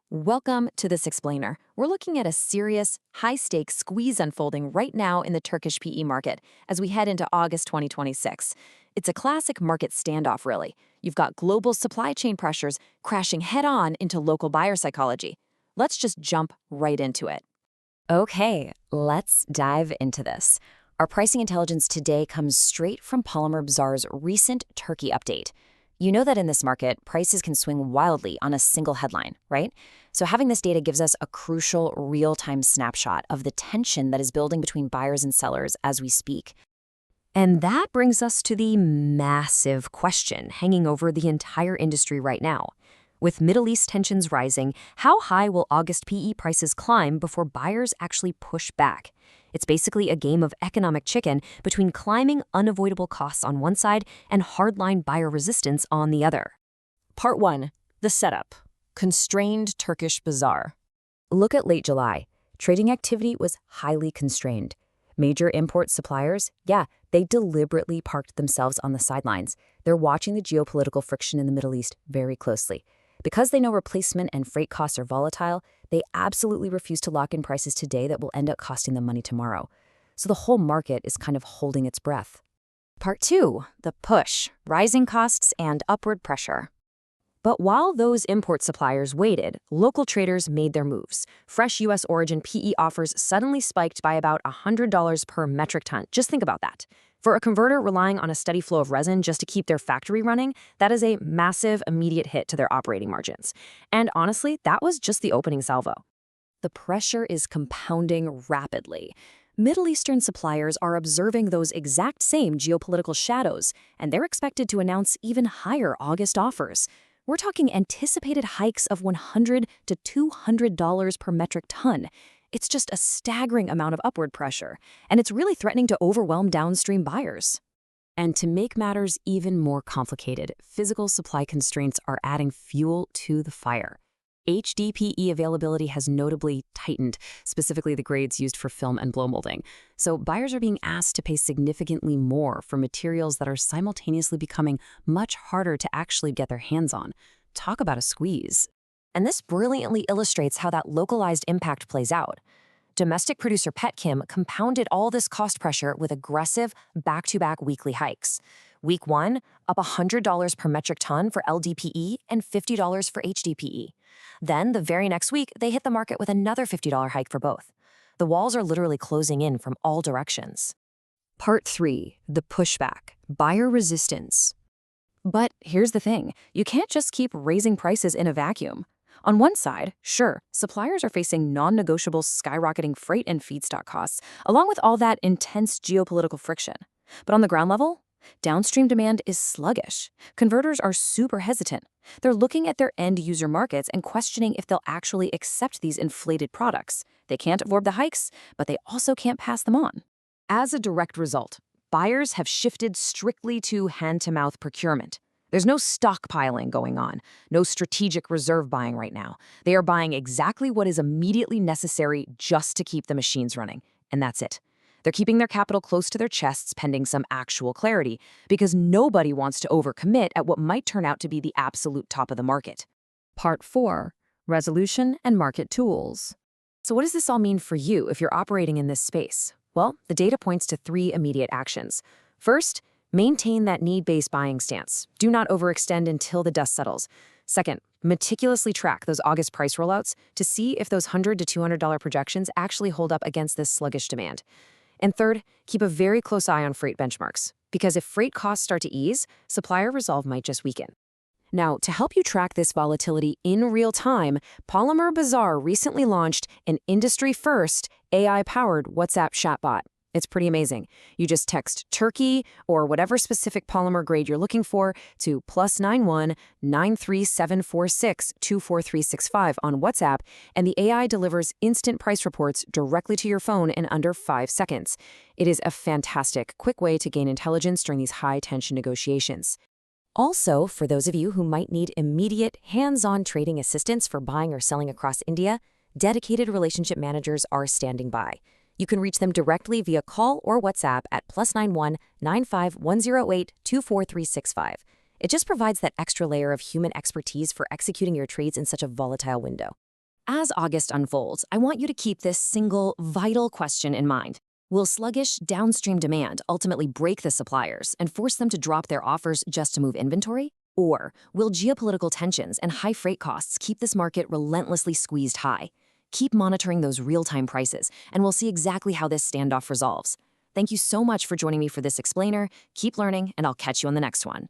Welcome to this explainer. We're looking at a serious, high-stakes squeeze unfolding right now in the Turkish PE market as we head into August 2026. It's a classic market standoff, really. You've got global supply chain pressures crashing head-on into local buyer psychology. Let's just jump right into it. Okay, let's dive into this. Our pricing intelligence today comes straight from Polymer Bazaar's recent Turkey update. You know that in this market, prices can swing wildly on a single headline, right? So having this data gives us a crucial real-time snapshot of the tension that is building between buyers and sellers as we speak. And that brings us to the massive question hanging over the entire industry right now. With Middle East tensions rising, how high will August PE prices climb before buyers actually push back? It's basically a game of economic chicken between climbing unavoidable costs on one side and hardline buyer resistance on the other. Part 1. The setup. Constrained Turkish Bazaar. Look at late July. Trading activity was highly constrained. Major import suppliers, they deliberately parked themselves on the sidelines. They're watching the geopolitical friction in the Middle East very closely. Because they know replacement and freight costs are volatile, they absolutely refuse to lock in prices today that will end up costing them money tomorrow. So the whole market is kind of holding its breath. Part 2. The push. Rising costs and upward pressure. But while those import suppliers waited, local traders made their moves. Fresh U.S. origin PE offers suddenly spiked by about $100 per metric ton. Just think about that. For a converter relying on a steady flow of resin just to keep their factory running, that is a massive immediate hit to their operating margins. And honestly, that was just the opening salvo. The pressure is compounding rapidly. Middle Eastern suppliers are observing those exact same geopolitical shadows, and they're expected to announce even higher August offers. We're talking anticipated hikes of $100 to $200 per metric ton. It's just a staggering amount of upward pressure, and it's really threatening to overwhelm downstream buyers. And to make matters even more complicated, physical supply constraints are adding fuel to the fire. HDPE availability has notably tightened, specifically the grades used for film and blow molding. So buyers are being asked to pay significantly more for materials that are simultaneously becoming much harder to actually get their hands on. Talk about a squeeze. And this brilliantly illustrates how that localized impact plays out. Domestic producer Petchem compounded all this cost pressure with aggressive back-to-back weekly hikes. Week 1, up $100 per metric ton for LDPE and $50 for HDPE. Then, the very next week, they hit the market with another $50 hike for both. The walls are literally closing in from all directions. Part 3. The pushback. Buyer resistance. But here's the thing. You can't just keep raising prices in a vacuum. On one side, sure, suppliers are facing non-negotiable skyrocketing freight and feedstock costs, along with all that intense geopolitical friction. But on the ground level, downstream demand is sluggish. Converters are super hesitant. They're looking at their end-user markets and questioning if they'll actually accept these inflated products. They can't absorb the hikes, but they also can't pass them on. As a direct result, buyers have shifted strictly to hand-to-mouth procurement. There's no stockpiling going on, no strategic reserve buying right now. They are buying exactly what is immediately necessary just to keep the machines running, and that's it. They're keeping their capital close to their chests pending some actual clarity, because nobody wants to overcommit at what might turn out to be the absolute top of the market. Part 4. Resolution and market tools. So what does this all mean for you if you're operating in this space? Well, the data points to 3 immediate actions. First, maintain that need-based buying stance. Do not overextend until the dust settles. Second, meticulously track those August price rollouts to see if those $100 to $200 projections actually hold up against this sluggish demand. And third, keep a very close eye on freight benchmarks, because if freight costs start to ease, supplier resolve might just weaken. Now, to help you track this volatility in real time, Polymer Bazaar recently launched an industry-first AI-powered WhatsApp chatbot. It's pretty amazing. You just text Turkey or whatever specific polymer grade you're looking for to +91 93746 24365 on WhatsApp, and the AI delivers instant price reports directly to your phone in under 5 seconds. It is a fantastic, quick way to gain intelligence during these high-tension negotiations. Also, for those of you who might need immediate, hands-on trading assistance for buying or selling across India, dedicated relationship managers are standing by. You can reach them directly via call or WhatsApp at +91 95108 24365. It just provides that extra layer of human expertise for executing your trades in such a volatile window. As August unfolds, I want you to keep this single, vital question in mind. Will sluggish downstream demand ultimately break the suppliers and force them to drop their offers just to move inventory? Or will geopolitical tensions and high freight costs keep this market relentlessly squeezed high? Keep monitoring those real-time prices, and we'll see exactly how this standoff resolves. Thank you so much for joining me for this explainer. Keep learning, and I'll catch you on the next one.